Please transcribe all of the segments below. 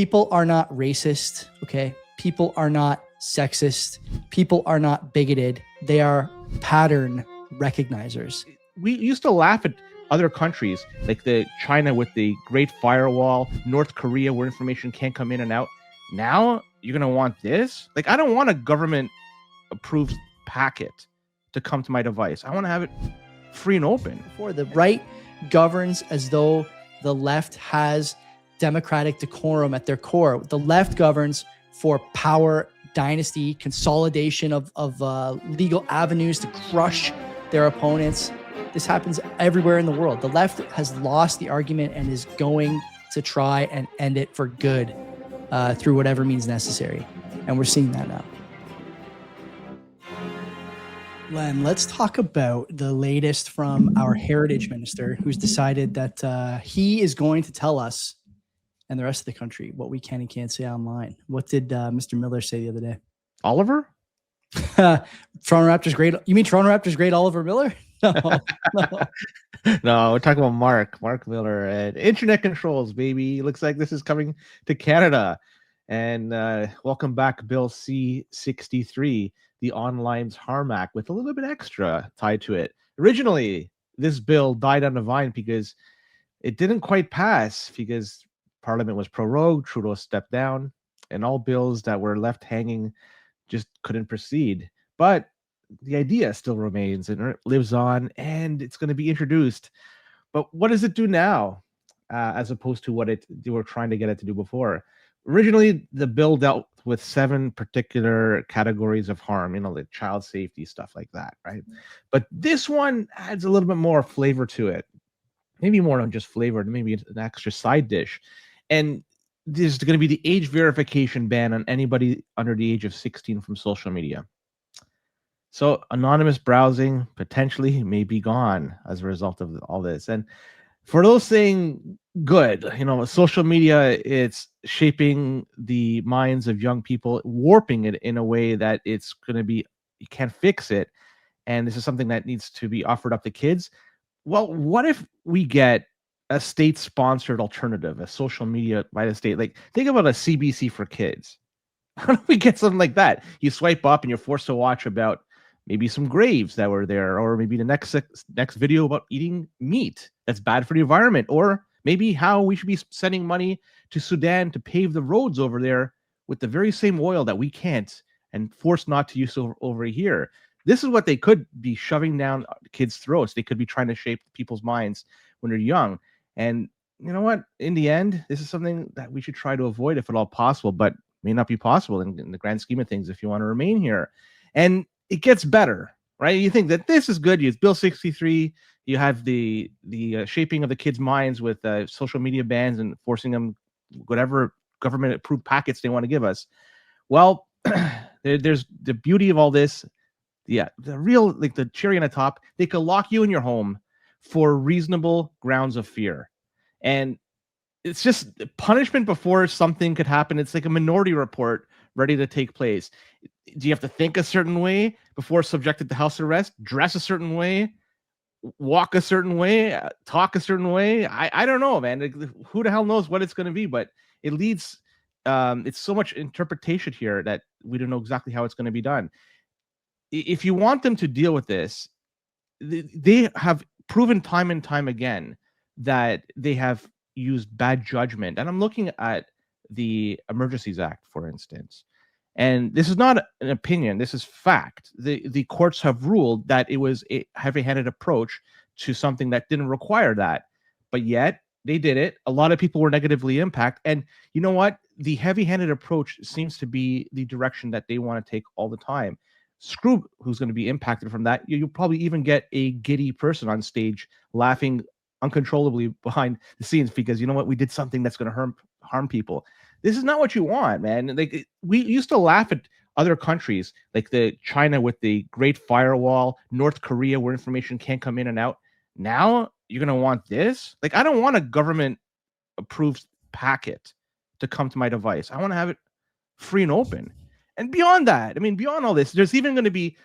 people are not racist, okay? People are not sexist. People are not bigoted. They are pattern recognizers. We used to laugh at other countries, like the China with the Great Firewall, North Korea where information can't come in and out. Now you're going to want this? Like, I don't want a government-approved packet to come to my device. I want to have it free and open. For the right governs as though the left has democratic decorum at their core. The left governs for power, dynasty, consolidation of legal avenues to crush their opponents. This happens everywhere in the world. The left has lost the argument and is going to try and end it for good through whatever means necessary. And we're seeing that now. Len, let's talk about the latest from our heritage minister, who's decided that he is going to tell us and the rest of the country what we can and can't say online. What did Mr. Miller say the other day? Oliver? Toronto Raptors great. You mean Toronto Raptors great Oliver Miller? No. No, we're talking about Mark Miller and internet controls, baby. Looks like this is coming to Canada. And welcome back, Bill C-63, the Online's Harm Act, with a little bit extra tied to it. Originally, this bill died on the vine because it didn't quite pass because Parliament was prorogued, Trudeau stepped down, and all bills that were left hanging just couldn't proceed. But the idea still remains and it lives on, and it's going to be introduced. But what does it do now, as opposed to what they were trying to get it to do before? Originally, the bill dealt with 7 particular categories of harm, like child safety, stuff like that, right? But this one adds a little bit more flavor to it. Maybe more than just flavor, maybe an extra side dish. And there's going to be the age verification ban on anybody under the age of 16 from social media. So anonymous browsing potentially may be gone as a result of all this. And for those saying good, social media, it's shaping the minds of young people, warping it in a way that it's going to be, you can't fix it. And this is something that needs to be offered up to kids. Well, what if we get a state-sponsored alternative, a social media by the state? Like, think about a CBC for kids. How do we get something like that? You swipe up and you're forced to watch about maybe some graves that were there, or maybe the next video about eating meat that's bad for the environment, or maybe how we should be sending money to Sudan to pave the roads over there with the very same oil that we can't and forced not to use over here. This is what they could be shoving down kids' throats. They could be trying to shape people's minds when they're young. And you know what? In the end, this is something that we should try to avoid if at all possible, but may not be possible in the grand scheme of things if you want to remain here. And it gets better, right? You think that this is good. You use Bill 63. You have the shaping of the kids' minds with social media bans and forcing them whatever government-approved packets they want to give us. Well, there's the beauty of all this. Yeah, the real, like the cherry on the top, they could lock you in your home for reasonable grounds of fear. And it's just punishment before something could happen. It's like a Minority Report ready to take place. Do you have to think a certain way before subjected to house arrest? Dress a certain way? Walk a certain way? Talk a certain way? I don't know, man. Like, who the hell knows what it's going to be? But it leads, it's so much interpretation here that we don't know exactly how it's going to be done. If you want them to deal with this, they have proven time and time again that they have used bad judgment. And I'm looking at the Emergencies Act, for instance. And this is not an opinion. This is fact. The courts have ruled that it was a heavy-handed approach to something that didn't require that. But yet, they did it. A lot of people were negatively impacted. And you know what? The heavy-handed approach seems to be the direction that they want to take all the time. Screw who's going to be impacted from that. You'll probably even get a giddy person on stage laughing uncontrollably behind the scenes because, you know what, we did something that's going to harm people. This is not what you want, man. Like, we used to laugh at other countries, like the China with the Great Firewall, North Korea where information can't come in and out. Now you're going to want this? Like, I don't want a government-approved packet to come to my device. I want to have it free and open. And beyond that, I mean, beyond all this, there's even going to be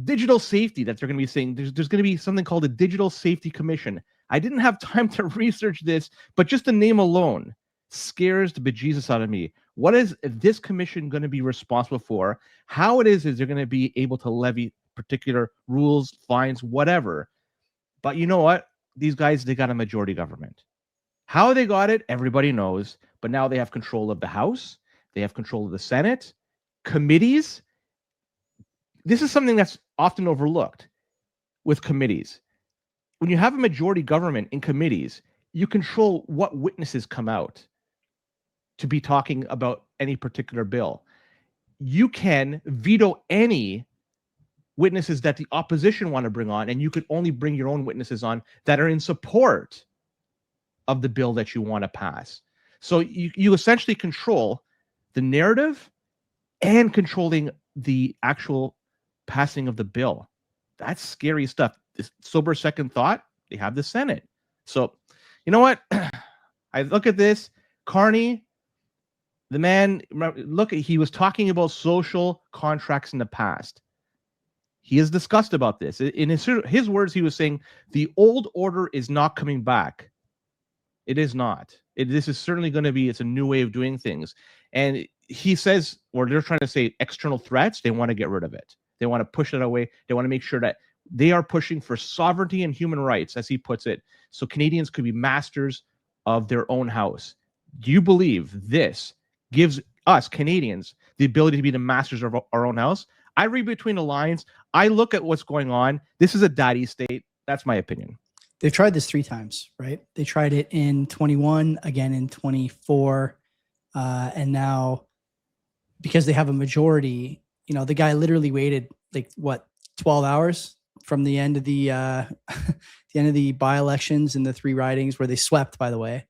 digital safety that they're going to be saying. There's going to be something called a Digital Safety Commission. I didn't have time to research this, but just the name alone scares the bejesus out of me. What is this commission going to be responsible for? How it is they're going to be able to levy particular rules, fines, whatever. But you know what? These guys, they got a majority government. How they got it, everybody knows. But now they have control of the House. They have control of the Senate, committees. This is something that's often overlooked with committees. When you have a majority government in committees, you control what witnesses come out to be talking about any particular bill. You can veto any witnesses that the opposition want to bring on, and you could only bring your own witnesses on that are in support of the bill that you want to pass. So you essentially control the narrative and controlling the actual passing of the bill. That's scary stuff. This sober second thought, they have the Senate. So, you know what? I look at this. Carney, the man, look, he was talking about social contracts in the past. He has discussed about this. In his words, he was saying, the old order is not coming back. It is not. This is certainly going to be, it's a new way of doing things. And he says, or they're trying to say external threats, they want to get rid of it. They want to push it away. They want to make sure that they are pushing for sovereignty and human rights, as he puts it, so Canadians could be masters of their own house. Do you believe this gives us Canadians the ability to be the masters of our own house? I read between the lines. I look at what's going on. This is a daddy state. That's my opinion. They've tried this 3 times, right? They tried it in 21, again in 24, and now because they have a majority, you know, the guy literally waited like 12 hours from the end of the by-elections and the 3 ridings where they swept, by the way,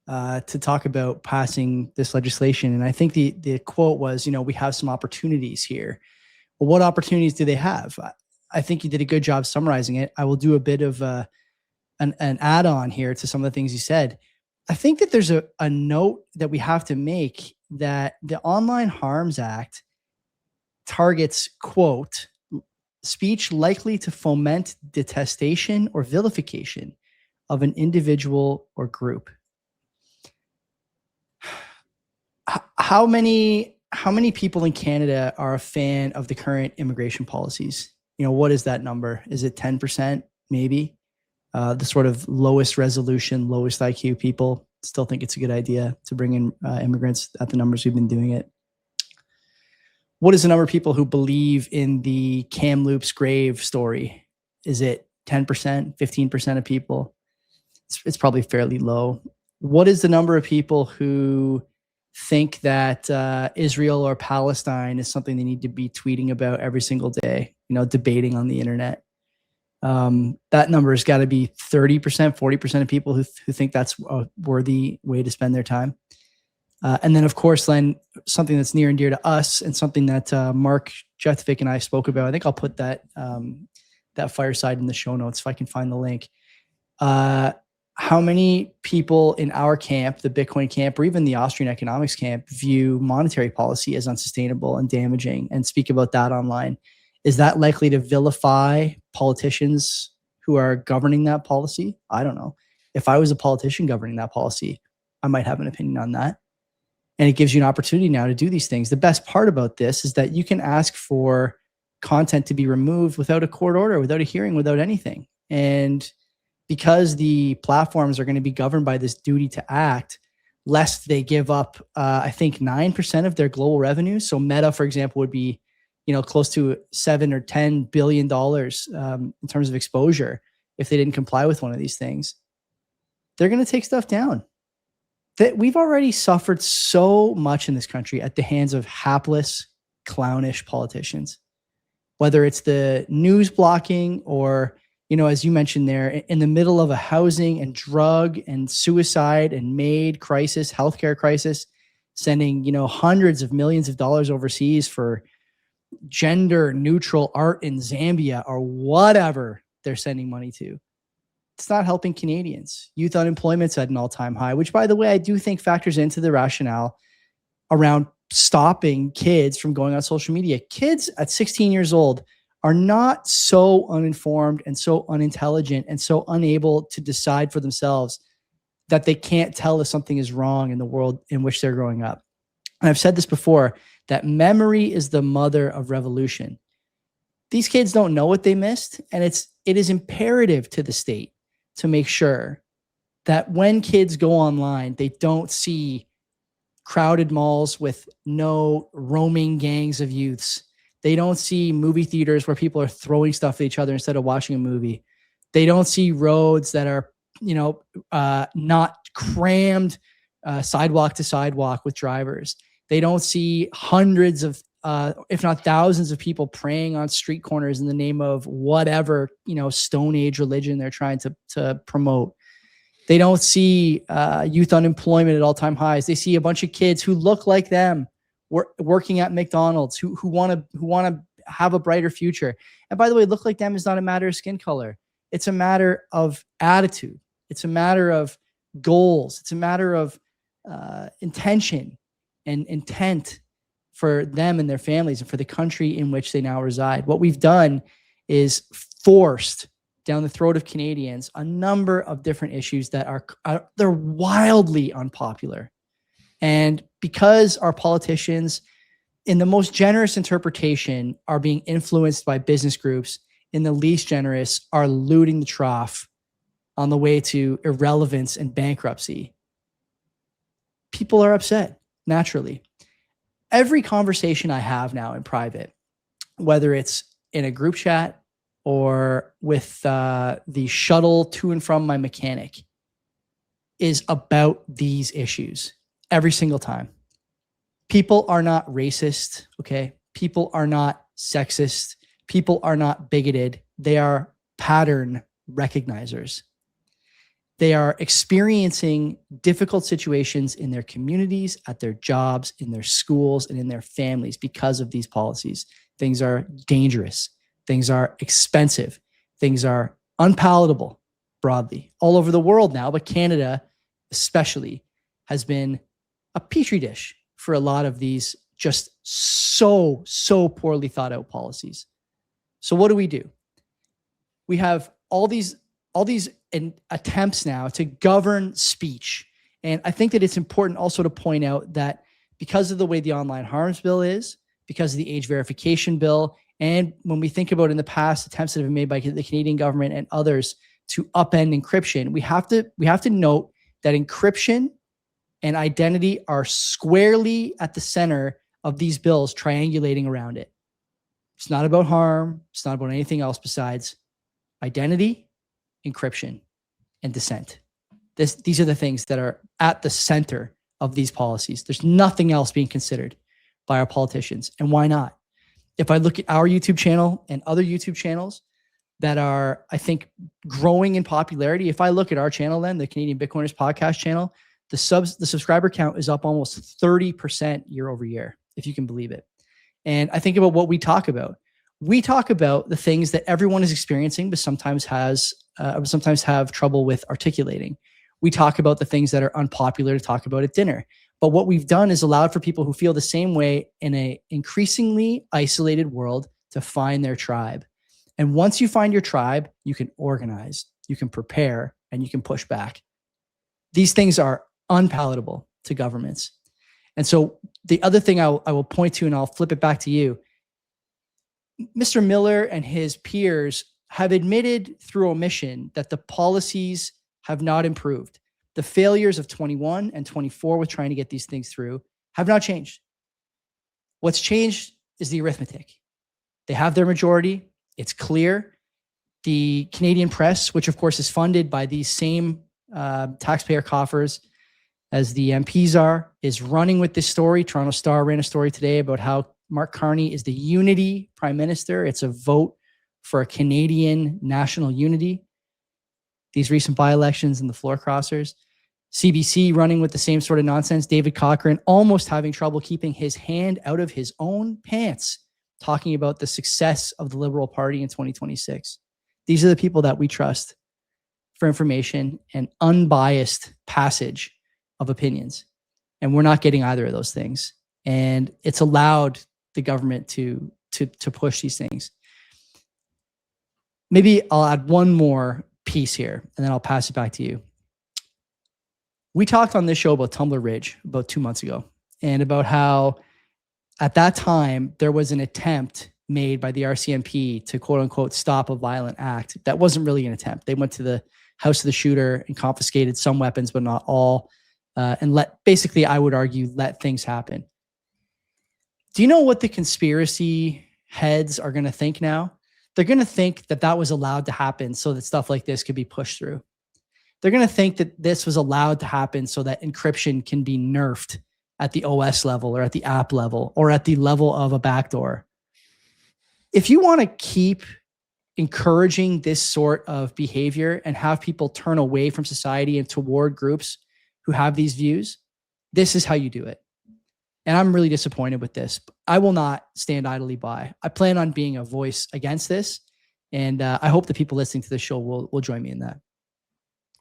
to talk about passing this legislation. And I think the quote was, you know, we have some opportunities here. Well, what opportunities do they have? I think you did a good job summarizing it. I will do a bit of an add-on here to some of the things you said. I think that there's a note that we have to make that the Online Harms Act targets, quote, speech likely to foment detestation or vilification of an individual or group. How many people in Canada are a fan of the current immigration policies? You know, what is that number? Is it 10%? Maybe. The sort of lowest resolution, lowest IQ people still think it's a good idea to bring in immigrants at the numbers we've been doing it. What is the number of people who believe in the Kamloops grave story? Is it 10%, 15% of people? It's probably fairly low. What is the number of people who think that Israel or Palestine is something they need to be tweeting about every single day, you know, debating on the internet? That number has got to be 30%, 40% of people who think that's a worthy way to spend their time. And then, of course, Len, something that's near and dear to us and something that Mark Jeftovic and I spoke about. I think I'll put that fireside in the show notes if I can find the link. How many people in our camp, the Bitcoin camp, or even the Austrian economics camp, view monetary policy as unsustainable and damaging and speak about that online? Is that likely to vilify politicians who are governing that policy? I don't know. If I was a politician governing that policy, I might have an opinion on that. And it gives you an opportunity now to do these things. The best part about this is that you can ask for content to be removed without a court order, without a hearing, without anything. And because the platforms are going to be governed by this duty to act, lest they give up, I think 9% of their global revenue. So Meta, for example, would be, you know, close to $7 or $10 billion in terms of exposure if they didn't comply with one of these things. They're going to take stuff down. That we've already suffered so much in this country at the hands of hapless, clownish politicians, whether it's the news blocking or, you know, as you mentioned there, in the middle of a housing and drug and suicide and MAID crisis, healthcare crisis, sending, you know, hundreds of millions of dollars overseas for gender neutral art in Zambia or whatever they're sending money to. It's not helping Canadians. Youth unemployment's at an all-time high, which, by the way, I do think factors into the rationale around stopping kids from going on social media. Kids at 16 years old are not so uninformed and so unintelligent and so unable to decide for themselves that they can't tell if something is wrong in the world in which they're growing up. And I've said this before, that memory is the mother of revolution. These kids don't know what they missed, and it is imperative to the state to make sure that when kids go online, they don't see crowded malls with no roaming gangs of youths. They don't see movie theaters where people are throwing stuff at each other instead of watching a movie. They don't see roads that are, not crammed sidewalk to sidewalk with drivers. They don't see hundreds of, if not thousands of people praying on street corners in the name of whatever, Stone Age religion they're trying to promote. They don't see youth unemployment at all-time highs. They see a bunch of kids who look like them working at McDonald's, who want to have a brighter future. And by the way, look like them is not a matter of skin color. It's a matter of attitude. It's a matter of goals. It's a matter of intention and intent for them and their families and for the country in which they now reside. What we've done is forced down the throat of Canadians a number of different issues that they're wildly unpopular. And because our politicians, in the most generous interpretation, are being influenced by business groups, in the least generous are looting the trough on the way to irrelevance and bankruptcy, people are upset, naturally. Every conversation I have now in private, whether it's in a group chat or with the shuttle to and from my mechanic, is about these issues every single time. People are not racist, okay? People are not sexist. People are not bigoted. They are pattern recognizers. They are experiencing difficult situations in their communities, at their jobs, in their schools, and in their families because of these policies. Things are dangerous. Things are expensive. Things are unpalatable broadly all over the world now, but Canada especially has been a petri dish for a lot of these just so poorly thought out policies. So what do? We have all these attempts now to govern speech. And I think that it's important also to point out that because of the way the online harms bill is, because of the age verification bill, and when we think about in the past attempts that have been made by the Canadian government and others to upend encryption, we have to note that encryption and identity are squarely at the center of these bills triangulating around it. It's not about harm. It's not about anything else besides identity, encryption, and dissent. These are the things that are at the center of these policies. There's nothing else being considered by our politicians. And why not? If I look at our YouTube channel and other YouTube channels that are, I think, growing in popularity, if I look at our channel then, the Canadian Bitcoiners podcast channel, the subscriber count is up almost 30% year over year, if you can believe it. And I think about what we talk about. We talk about the things that everyone is experiencing, but sometimes have trouble with articulating. We talk about the things that are unpopular to talk about at dinner. But what we've done is allowed for people who feel the same way in an increasingly isolated world to find their tribe. And once you find your tribe, you can organize, you can prepare, and you can push back. These things are unpalatable to governments. And so the other thing I will point to, and I'll flip it back to you, Mr. Miller and his peers have admitted through omission that the policies have not improved. The failures of 21 and 24 with trying to get these things through have not changed. What's changed is the arithmetic. They have their majority. It's clear. The Canadian press, which of course is funded by these same taxpayer coffers as the MPs are, is running with this story. Toronto Star ran a story today about how Mark Carney is the unity prime minister. It's a vote for a Canadian national unity. These recent by-elections and the floor crossers. CBC running with the same sort of nonsense. David Cochrane almost having trouble keeping his hand out of his own pants, talking about the success of the Liberal Party in 2026. These are the people that we trust for information and unbiased passage of opinions. And we're not getting either of those things. And it's allowed the government to push these things. Maybe I'll add one more piece here, and then I'll pass it back to you. We talked on this show about Tumbler Ridge about 2 months ago, and about how at that time there was an attempt made by the RCMP to quote unquote stop a violent act. That wasn't really an attempt. They went to the house of the shooter and confiscated some weapons, but not all, and basically, I would argue, let things happen. Do you know what the conspiracy heads are going to think now? They're going to think that that was allowed to happen so that stuff like this could be pushed through. They're going to think that this was allowed to happen so that encryption can be nerfed at the OS level or at the app level or at the level of a backdoor. If you want to keep encouraging this sort of behavior and have people turn away from society and toward groups who have these views, this is how you do it. And I'm really disappointed with this. I will not stand idly by. I plan on being a voice against this. And I hope the people listening to this show will join me in that.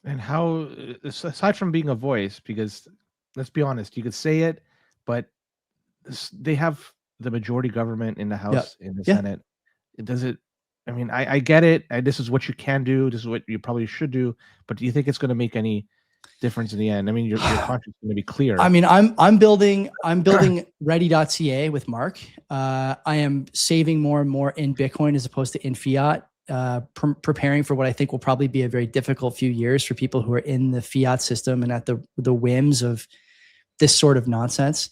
And how, aside from being a voice, because let's be honest, you could say it, but they have the majority government in the House, in the Senate. I mean, I get it. This is what you can do. This is what you probably should do. But do you think it's going to make any difference in the end? I mean, your conscience is going to be clear. I mean, I'm building ready.ca with Mark. I am saving more and more in Bitcoin as opposed to in fiat. Preparing for what I think will probably be a very difficult few years for people who are in the fiat system and at the whims of this sort of nonsense.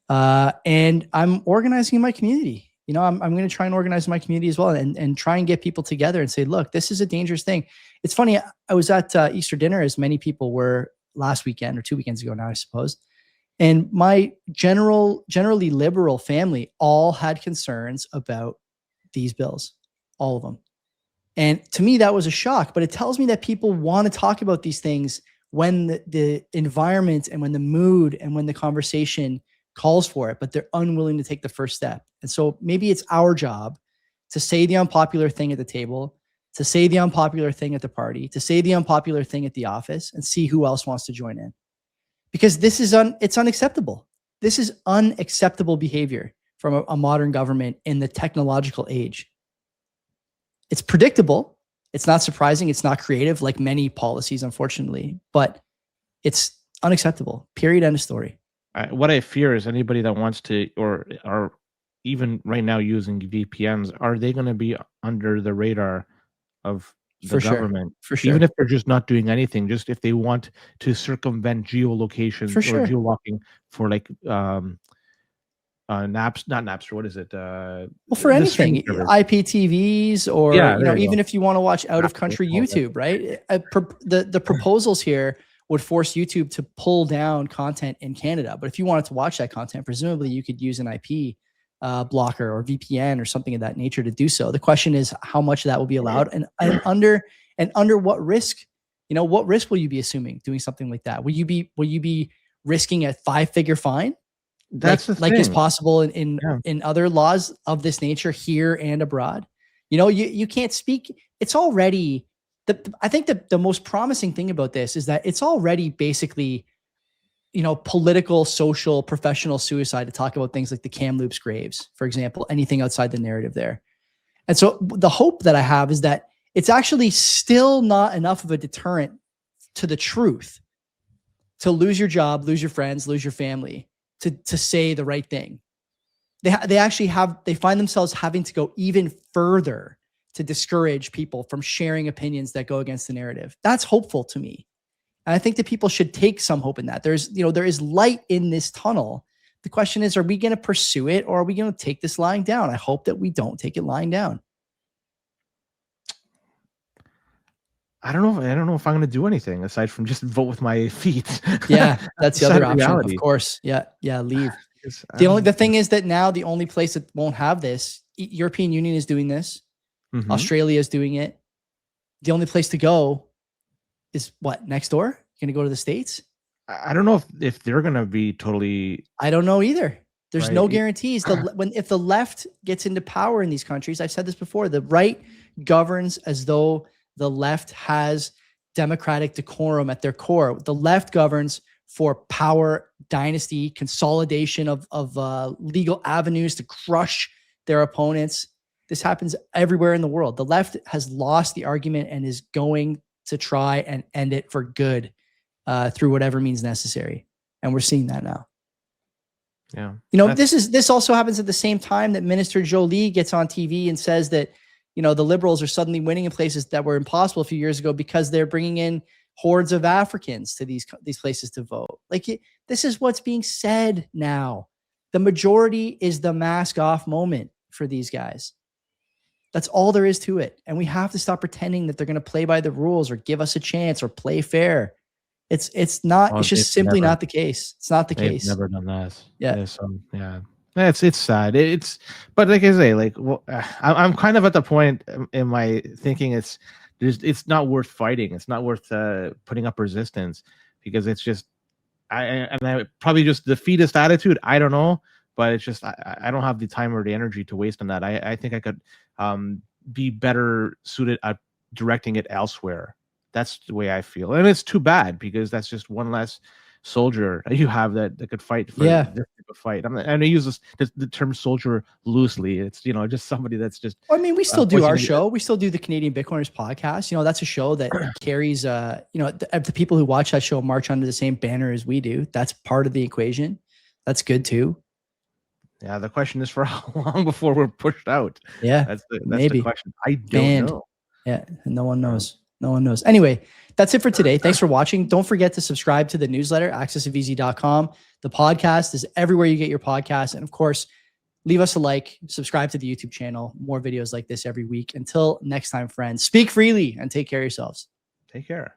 And I'm organizing my community. You know, I'm going to try and organize my community as well and try and get people together and say, look, this is a dangerous thing. It's funny. I was at Easter dinner, as many people were last weekend or 2 weekends ago now, I suppose. And my generally liberal family all had concerns about these bills, all of them. And to me, that was a shock, but it tells me that people want to talk about these things when the environment and when the mood and when the conversation calls for it, but they're unwilling to take the first step. And so maybe it's our job to say the unpopular thing at the table, to say the unpopular thing at the party, to say the unpopular thing at the office, and see who else wants to join in. Because this is it's unacceptable. This is unacceptable behavior from a modern government in the technological age. It's predictable. It's not surprising. It's not creative like many policies, unfortunately, but it's unacceptable. Period. End of story. What I fear is anybody that wants to, or are even right now using VPNs, are they going to be under the radar of the government? For sure. Even if they're just not doing anything, just if they want to circumvent geolocation or geolocking for like not Napster, what is it? Well, for anything, IPTVs, or even if you want to watch out of country YouTube, right? The proposals here would force YouTube to pull down content in Canada. But if you wanted to watch that content, presumably you could use an IP blocker or VPN or something of that nature to do so. The question is how much of that will be allowed, and under what risk? You know, what risk will you be assuming doing something like that? Will you be risking a 5-figure fine? That's like is possible in other laws of this nature here and abroad. You know, you can't speak. It's already I think the most promising thing about this is that it's already basically, you know, political, social, professional suicide to talk about things like the Kamloops graves, for example, anything outside the narrative there. And so the hope that I have is that it's actually still not enough of a deterrent to the truth to lose your job, lose your friends, lose your family, to say the right thing. They find themselves having to go even further to discourage people from sharing opinions that go against the narrative. That's hopeful to me. And I think that people should take some hope in that. There is light in this tunnel. The question is, are we going to pursue it, or are we going to take this lying down? I hope that we don't take it lying down. I don't know if I'm going to do anything aside from just vote with my feet. Yeah, that's the other option, of course. Yeah, leave. The thing is that now the only place that won't have this, European Union is doing this. Mm-hmm. Australia is doing it. The only place to go is what? Next door? You're going to go to the States? I don't know if they're going to be totally... I don't know either. There's no guarantees. If the left gets into power in these countries, I've said this before, the right governs as though the left has democratic decorum at their core. The left governs for power, dynasty, consolidation of legal avenues to crush their opponents. This happens everywhere in the world. The left has lost the argument and is going to try and end it for good. through whatever means necessary. And we're seeing that now. Yeah. You know, this also happens at the same time that Minister Jolie gets on TV and says that, you know, the Liberals are suddenly winning in places that were impossible a few years ago because they're bringing in hordes of Africans to these places to vote. Like, this is what's being said now. The majority is the mask off moment for these guys. That's all there is to it. And we have to stop pretending that they're going to play by the rules or give us a chance or play fair. It's not. It's just simply not the case. It's not the case. Never done that. Yeah. Yeah. It's sad. But like I say, like, well, I'm kind of at the point in my thinking it's not worth fighting. It's not worth putting up resistance, because it's just I probably just the defeatist attitude. I don't know, but it's just I don't have the time or the energy to waste on that. I think I could be better suited at directing it elsewhere. That's the way I feel, and it's too bad because that's just one less soldier you have that could fight for this type of fight. And I use the term soldier loosely. It's, you know, just somebody that's just. I mean, we still do our show. We still do the Canadian Bitcoiners podcast. You know, that's a show that carries. You know, the people who watch that show march under the same banner as we do. That's part of the equation. That's good too. Yeah, the question is for how long before we're pushed out. Yeah, that's maybe the question. I don't know. Yeah, no one knows. No one knows. Anyway, that's it for today. Thanks for watching. Don't forget to subscribe to the newsletter, accessofeasy.com. The podcast is everywhere you get your podcasts. And of course, leave us a like, subscribe to the YouTube channel. More videos like this every week. Until next time, friends, speak freely and take care of yourselves. Take care.